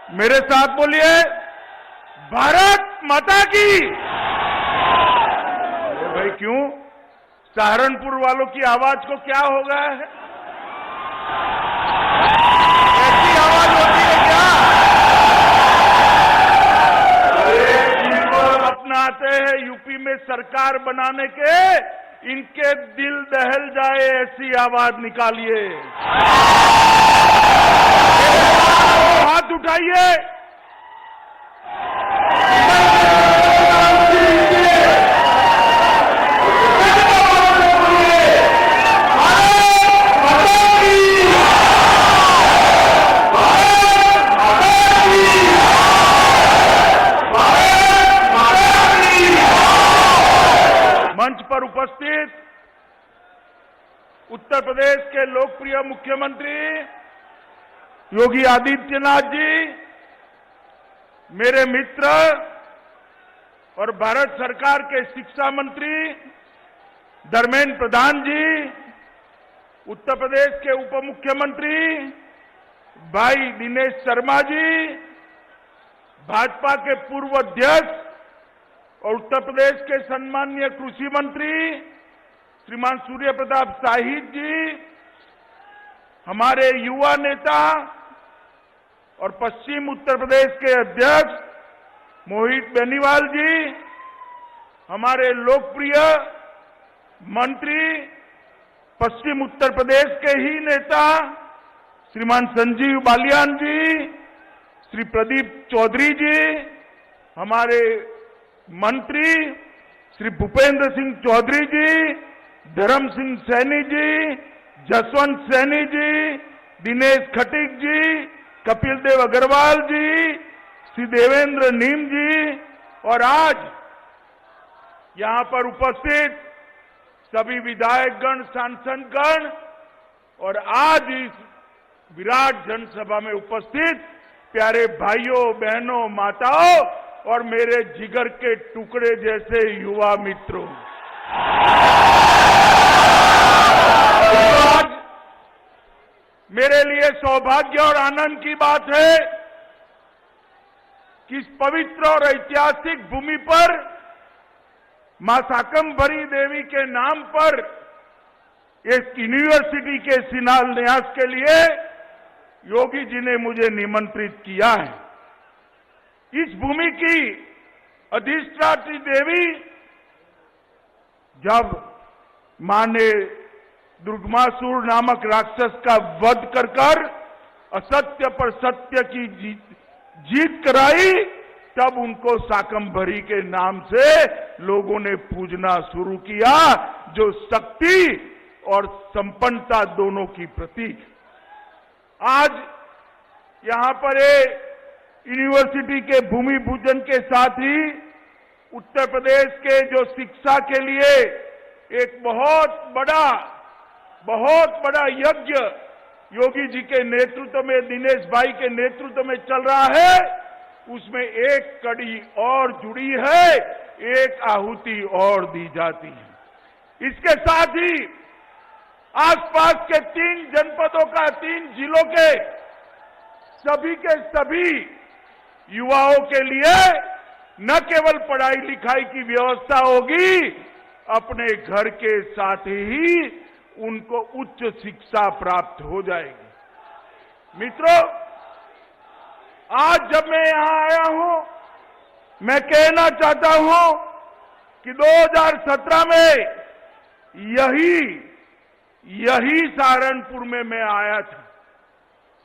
मेरे साथ बोलिए, भारत माता की। अरे भाई क्यों? सहारनपुर वालों की आवाज को क्या हो गया है? ऐसी आवाज होती है क्या? अरे अपनाते हैं यूपी में सरकार बनाने के, इनके दिल दहल जाए ऐसी आवाज निकालिए। हाथ उठाइए। मंच पर उपस्थित उत्तर प्रदेश के लोकप्रिय मुख्यमंत्री योगी आदित्यनाथ जी, मेरे मित्र और भारत सरकार के शिक्षा मंत्री धर्मेंद्र प्रधान जी, उत्तर प्रदेश के उप मुख्यमंत्री भाई दिनेश शर्मा जी, भाजपा के पूर्व अध्यक्ष और उत्तर प्रदेश के सम्माननीय कृषि मंत्री श्रीमान सूर्य प्रताप शाही जी, हमारे युवा नेता और पश्चिम उत्तर प्रदेश के अध्यक्ष मोहित बेनीवाल जी, हमारे लोकप्रिय मंत्री पश्चिम उत्तर प्रदेश के ही नेता श्रीमान संजीव बालियान जी, श्री प्रदीप चौधरी जी, हमारे मंत्री श्री भूपेंद्र सिंह चौधरी जी, धर्म सिंह सैनी जी, जसवंत सैनी जी, दिनेश खटीक जी, कपिल देव अग्रवाल जी, श्री देवेंद्र नीम जी और आज यहां पर उपस्थित सभी विधायकगण, सांसदगण और आज इस विराट जनसभा में उपस्थित प्यारे भाइयों, बहनों, माताओं और मेरे जिगर के टुकड़े जैसे युवा मित्रों, आज मेरे लिए सौभाग्य और आनंद की बात है कि इस पवित्र और ऐतिहासिक भूमि पर मां शाकंभरी देवी के नाम पर एक यूनिवर्सिटी के शिलान्यास के लिए योगी जी ने मुझे निमंत्रित किया है। इस भूमि की अधिष्ठात्री देवी जब मां ने दुर्गमासुर नामक राक्षस का वध कर असत्य पर सत्य की जीत कराई, तब उनको शाकंभरी के नाम से लोगों ने पूजना शुरू किया, जो शक्ति और संपन्नता दोनों की प्रतीक। आज यहां पर यूनिवर्सिटी के भूमि पूजन के साथ ही उत्तर प्रदेश के जो शिक्षा के लिए एक बहुत बड़ा यज्ञ योगी जी के नेतृत्व में, दिनेश भाई के नेतृत्व में चल रहा है, उसमें एक कड़ी और जुड़ी है, एक आहुति और दी जाती है। इसके साथ ही आसपास के 3 जनपदों का, 3 जिलों के सभी युवाओं के लिए न केवल पढ़ाई लिखाई की व्यवस्था होगी, अपने घर के साथ ही उनको उच्च शिक्षा प्राप्त हो जाएगी। मित्रों, आज जब मैं यहां आया हूं, मैं कहना चाहता हूं कि 2017 में यही सहारनपुर में मैं आया था।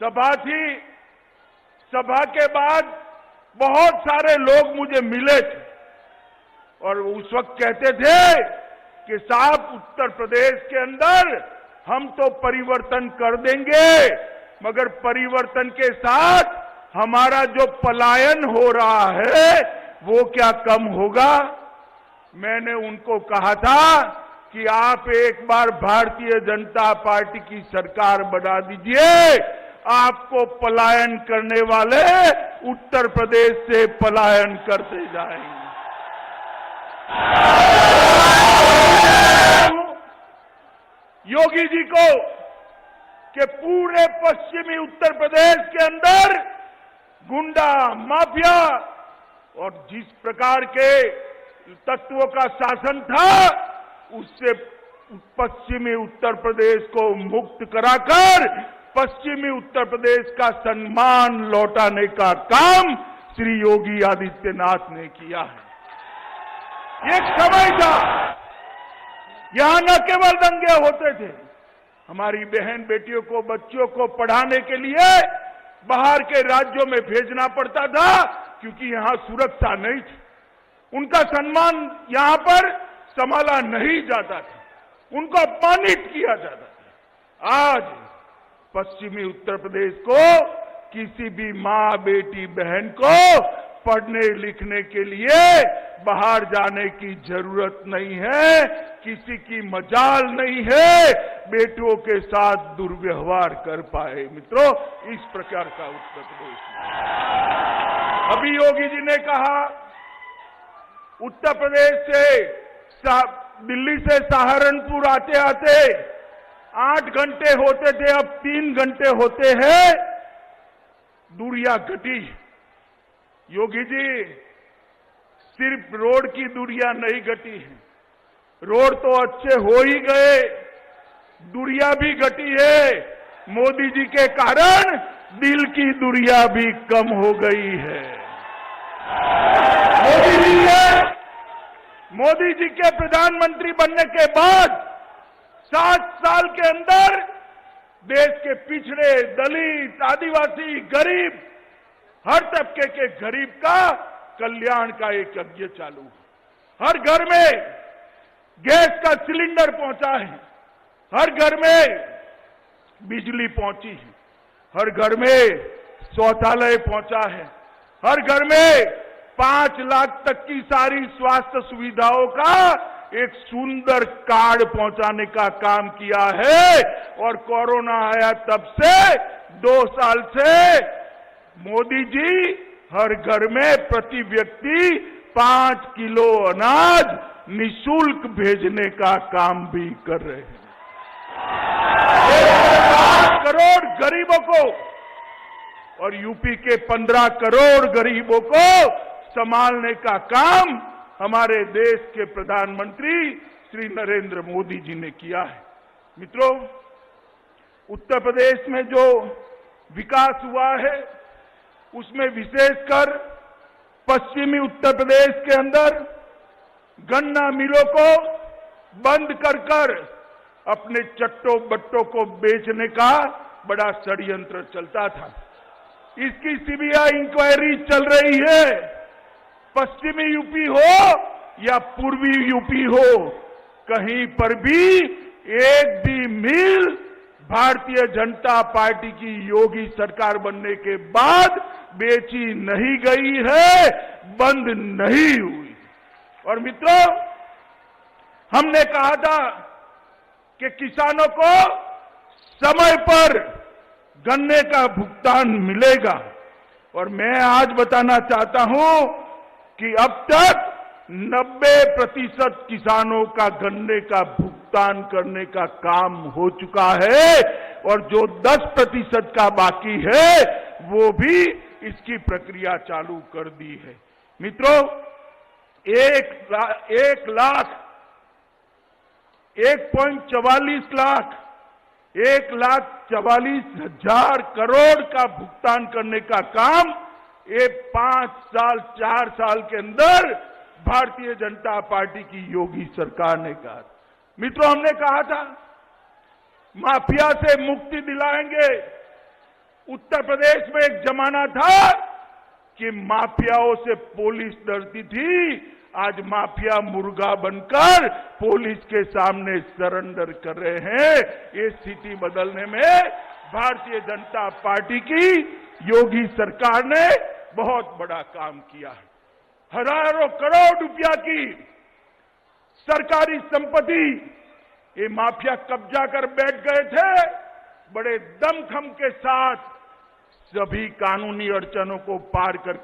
सभा थी, सभा के बाद बहुत सारे लोग मुझे मिले थे और उस वक्त कहते थे कि साहब, उत्तर प्रदेश के अंदर हम तो परिवर्तन कर देंगे, मगर परिवर्तन के साथ हमारा जो पलायन हो रहा है वो क्या कम होगा? मैंने उनको कहा था कि आप एक बार भारतीय जनता पार्टी की सरकार बना दीजिए, आपको पलायन करने वाले उत्तर प्रदेश से पलायन करते जाएंगे। योगी जी को कि पूरे पश्चिमी उत्तर प्रदेश के अंदर गुंडा माफिया और जिस प्रकार के तत्वों का शासन था उससे पश्चिमी उत्तर प्रदेश को मुक्त कराकर पश्चिमी उत्तर प्रदेश का सम्मान लौटाने का काम श्री योगी आदित्यनाथ ने किया है। एक समय था यहां न केवल दंगे होते थे, हमारी बहन बेटियों को बच्चों को पढ़ाने के लिए बाहर के राज्यों में भेजना पड़ता था क्योंकि यहां सुरक्षा नहीं थी, उनका सम्मान यहां पर संभाला नहीं जाता था, उनको अपमानित किया जाता था। आज पश्चिमी उत्तर प्रदेश को किसी भी मां बेटी बहन को पढ़ने लिखने के लिए बाहर जाने की जरूरत नहीं है, किसी की मजाल नहीं है बेटों के साथ दुर्व्यवहार कर पाए। मित्रों, इस प्रकार का उत्तर प्रदेश अभी योगी जी ने कहा उत्तर प्रदेश से दिल्ली से सहारनपुर आते आते 8 घंटे होते थे, अब 3 घंटे होते हैं, दूरियां घटी। योगी जी, सिर्फ रोड की दूरियां नहीं घटी है, रोड तो अच्छे हो ही गए, दूरियां भी घटी है। मोदी जी के कारण दिल की दूरियां भी कम हो गई है। मोदी जी के प्रधानमंत्री बनने के बाद 7 साल के अंदर देश के पिछड़े, दलित, आदिवासी, गरीब, हर तबके के गरीब का कल्याण का एक यज्ञ चालू है। हर घर में गैस का सिलेंडर पहुंचा है, हर घर में बिजली पहुंची है, हर घर में शौचालय पहुंचा है, हर घर में 5 लाख तक की सारी स्वास्थ्य सुविधाओं का एक सुंदर कार्ड पहुंचाने का काम किया है। और कोरोना आया तब से 2 साल से मोदी जी हर घर में प्रति व्यक्ति 5 किलो अनाज निःशुल्क भेजने का काम भी कर रहे हैं। 1 करोड़ गरीबों को और यूपी के 15 करोड़ गरीबों को संभालने का काम हमारे देश के प्रधानमंत्री श्री नरेंद्र मोदी जी ने किया है। मित्रों, उत्तर प्रदेश में जो विकास हुआ है उसमें विशेषकर पश्चिमी उत्तर प्रदेश के अंदर गन्ना मिलों को बंद कर अपने चट्टो बट्टों को बेचने का बड़ा षड्यंत्र चलता था। इसकी सीबीआई इंक्वायरी चल रही है। पश्चिमी यूपी हो या पूर्वी यूपी हो, कहीं पर भी एक भी मिल भारतीय जनता पार्टी की योगी सरकार बनने के बाद बेची नहीं गई है, बंद नहीं हुई। और मित्रों, हमने कहा था कि किसानों को समय पर गन्ने का भुगतान मिलेगा, और मैं आज बताना चाहता हूं कि अब तक 90% किसानों का गन्ने का भुगतान करने का काम हो चुका है, और जो 10% का बाकी है वो भी इसकी प्रक्रिया चालू कर दी है। मित्रों, 1.44 लाख 1,44,000 करोड़ का भुगतान करने का काम ये 5 साल 4 साल के अंदर भारतीय जनता पार्टी की योगी सरकार ने कहा। मित्रों, हमने कहा था माफिया से मुक्ति दिलाएंगे। उत्तर प्रदेश में एक जमाना था कि माफियाओं से पुलिस डरती थी, आज माफिया मुर्गा बनकर पुलिस के सामने सरेंडर कर रहे हैं। ये स्थिति बदलने में भारतीय जनता पार्टी की योगी सरकार ने बहुत बड़ा काम किया है। हजारों करोड़ रुपया की सरकारी संपत्ति ये माफिया कब्जा कर बैठ गए थे। बड़े दमखम के साथ सभी कानूनी अड़चनों को पार कर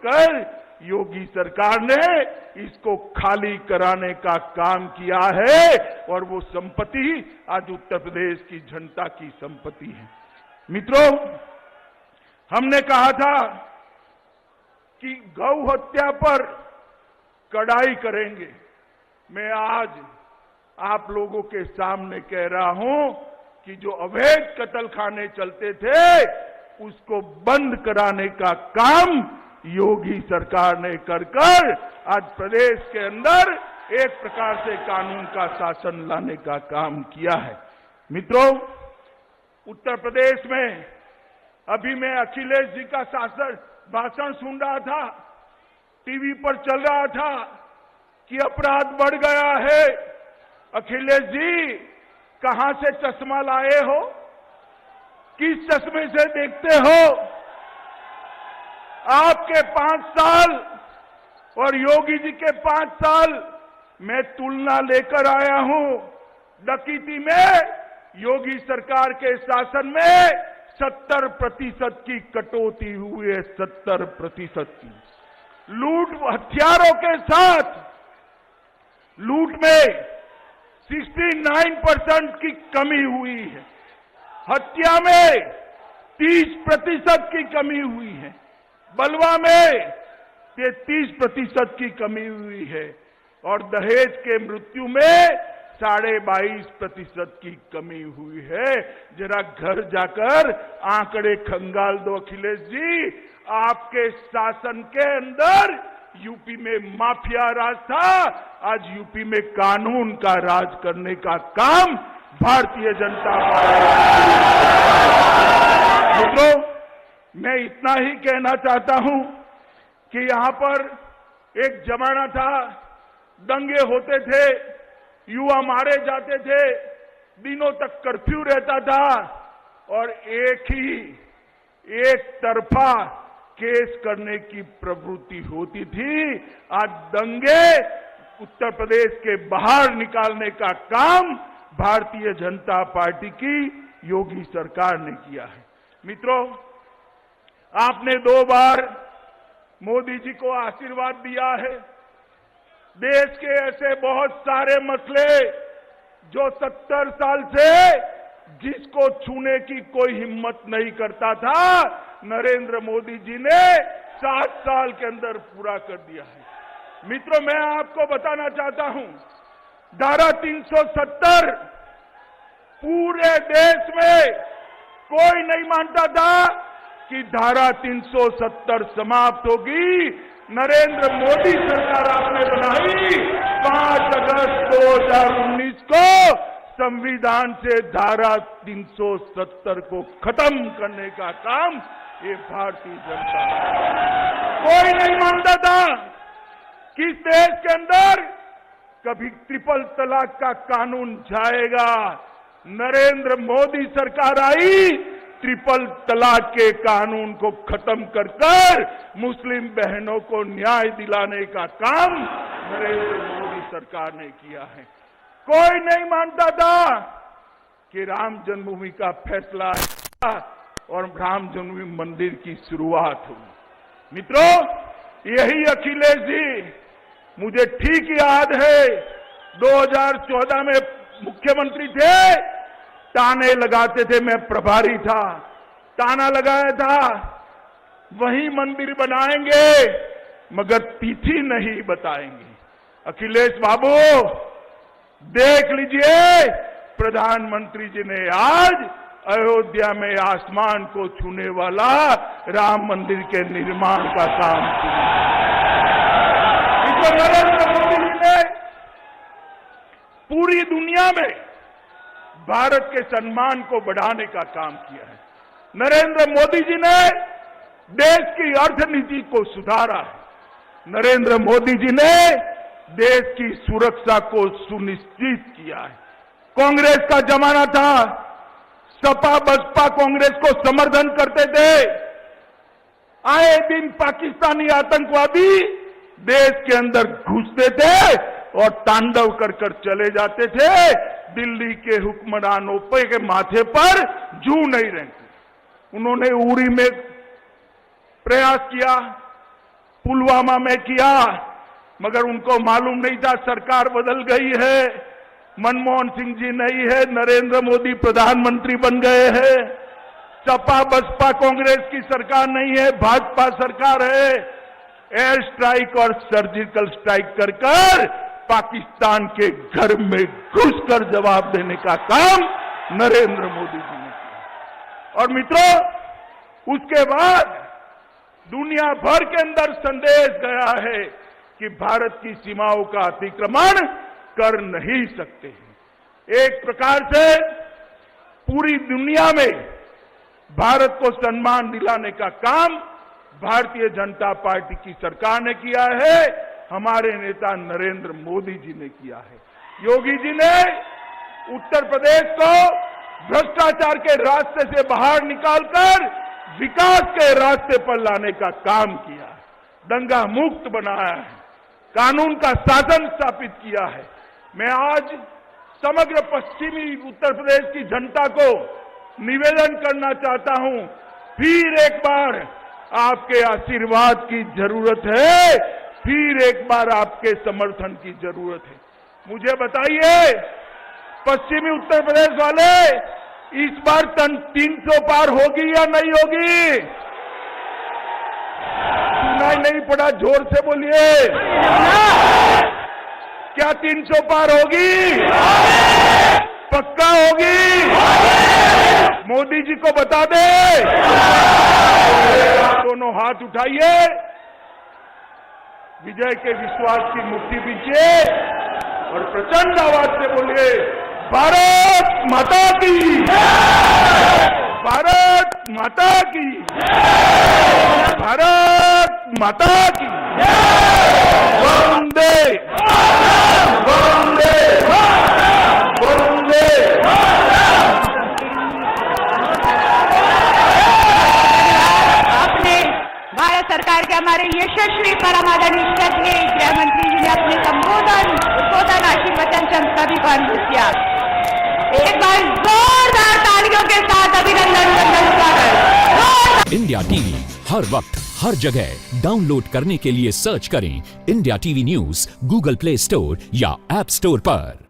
योगी सरकार ने इसको खाली कराने का काम किया है, और वो संपत्ति आज उत्तर प्रदेश की जनता की संपत्ति है। मित्रों, हमने कहा था कि गौ हत्या पर कड़ाई करेंगे। मैं आज आप लोगों के सामने कह रहा हूं कि जो अवैध कत्लखाने चलते थे उसको बंद कराने का काम योगी सरकार ने कर आज प्रदेश के अंदर एक प्रकार से कानून का शासन लाने का काम किया है। मित्रों, उत्तर प्रदेश में अभी मैं अखिलेश जी का भाषण सुन रहा था, टीवी पर चल रहा था कि अपराध बढ़ गया है। अखिलेश जी, कहां से चश्मा लाए हो? किस चश्मे से देखते हो? आपके 5 साल और योगी जी के 5 साल मैं तुलना लेकर आया हूं। डकैती में योगी सरकार के शासन में 70% की कटौती हुई है, 70% की। लूट हथियारों के साथ लूट में 69% की कमी हुई है। हत्या में 30% की कमी हुई है। बलवा में 33% की कमी हुई है और दहेज के मृत्यु में 22.5% की कमी हुई है। जरा घर जाकर आंकड़े खंगाल दो अखिलेश जी। आपके शासन के अंदर यूपी में माफिया राज था, आज यूपी में कानून का राज करने का काम भारतीय जनता पार्टी। मित्रों, मैं इतना ही कहना चाहता हूं कि यहां पर एक जमाना था, दंगे होते थे, युवा मारे जाते थे, दिनों तक कर्फ्यू रहता था और एक तरफा केस करने की प्रवृत्ति होती थी। आज दंगे उत्तर प्रदेश के बाहर निकालने का काम भारतीय जनता पार्टी की योगी सरकार ने किया है। मित्रों, आपने 2 बार मोदी जी को आशीर्वाद दिया है। देश के ऐसे बहुत सारे मसले जो 70 साल से जिसको छूने की कोई हिम्मत नहीं करता था, नरेंद्र मोदी जी ने 7 साल के अंदर पूरा कर दिया है। मित्रों, मैं आपको बताना चाहता हूं, धारा 370 पूरे देश में कोई नहीं मानता था कि धारा 370 समाप्त होगी। नरेंद्र मोदी सरकार आपने बनाई 5 अगस्त 2019 को संविधान से धारा 370 को खत्म करने का काम ये भारतीय जनता। कोई नहीं मानता था कि इस देश के अंदर कभी ट्रिपल तलाक का कानून जाएगा। नरेंद्र मोदी सरकार आई, ट्रिपल तलाक के कानून को खत्म कर मुस्लिम बहनों को न्याय दिलाने का काम नरेंद्र मोदी सरकार ने किया है। कोई नहीं मानता था कि राम जन्मभूमि का फैसला और राम जन्मभूमि मंदिर की शुरुआत हुई। मित्रों, यही अखिलेश जी, मुझे ठीक याद है 2014 में मुख्यमंत्री थे, ताने लगाते थे, मैं प्रभारी था, ताना लगाया था वही मंदिर बनाएंगे मगर तिथि नहीं बताएंगे। अखिलेश बाबू, देख लीजिए, प्रधानमंत्री जी ने आज अयोध्या में आसमान को छूने वाला राम मंदिर के निर्माण का काम किया। नरेंद्र मोदी जी ने पूरी दुनिया में भारत के सम्मान को बढ़ाने का काम किया है। नरेंद्र मोदी जी ने देश की अर्थनीति को सुधारा है। नरेंद्र मोदी जी ने देश की सुरक्षा को सुनिश्चित किया है। कांग्रेस का जमाना था, सपा बसपा कांग्रेस को समर्थन करते थे। आए दिन पाकिस्तानी आतंकवादी देश के अंदर घुसते थे और तांडव कर चले जाते थे। दिल्ली के हुक्मरानों के माथे पर जू नहीं रहती। उन्होंने उरी में प्रयास किया, पुलवामा में किया, मगर उनको मालूम नहीं था सरकार बदल गई है, मनमोहन सिंह जी नहीं है, नरेंद्र मोदी प्रधानमंत्री बन गए हैं। सपा बसपा कांग्रेस की सरकार नहीं है, भाजपा सरकार है। एयर स्ट्राइक और सर्जिकल स्ट्राइक कर कर पाकिस्तान के घर में घुसकर जवाब देने का काम नरेंद्र मोदी जी ने किया। और मित्रों, उसके बाद दुनिया भर के अंदर संदेश गया है कि भारत की सीमाओं का अतिक्रमण कर नहीं सकते हैं। एक प्रकार से पूरी दुनिया में भारत को सम्मान दिलाने का काम भारतीय जनता पार्टी की सरकार ने किया है, हमारे नेता नरेंद्र मोदी जी ने किया है। योगी जी ने उत्तर प्रदेश को भ्रष्टाचार के रास्ते से बाहर निकालकर विकास के रास्ते पर लाने का काम किया है, दंगा मुक्त बनाया है, कानून का शासन स्थापित किया है। मैं आज समग्र पश्चिमी उत्तर प्रदेश की जनता को निवेदन करना चाहता हूं, फिर एक बार आपके आशीर्वाद की जरूरत है, फिर एक बार आपके समर्थन की जरूरत है। मुझे बताइए, पश्चिमी उत्तर प्रदेश वाले, इस बार 300 पार होगी या नहीं होगी? सुनाई नहीं पड़ा, जोर से बोलिए। क्या 300 पार होगी? पक्का होगी? मोदी जी को बता दे। दोनों हाथ उठाइए, विजय के विश्वास की मुट्ठी पीछे और प्रचंड आवाज से बोलिए, भारत माता की, भारत माता की, भारत माता की, वंदे वंदे वंदे। आपने भारत सरकार के हमारे यशस्वी परम आदरणीय श्रद्धेय गृह मंत्री जी ने अपने उद्बोधन आशीर्वचन से सभी को अनुरोध किया। एक बार जोरदार तालियों के साथ अभिनंदन स्वागत। इंडिया टीवी हर वक्त हर जगह डाउनलोड करने के लिए सर्च करें India TV news Google play store या ऐप स्टोर पर।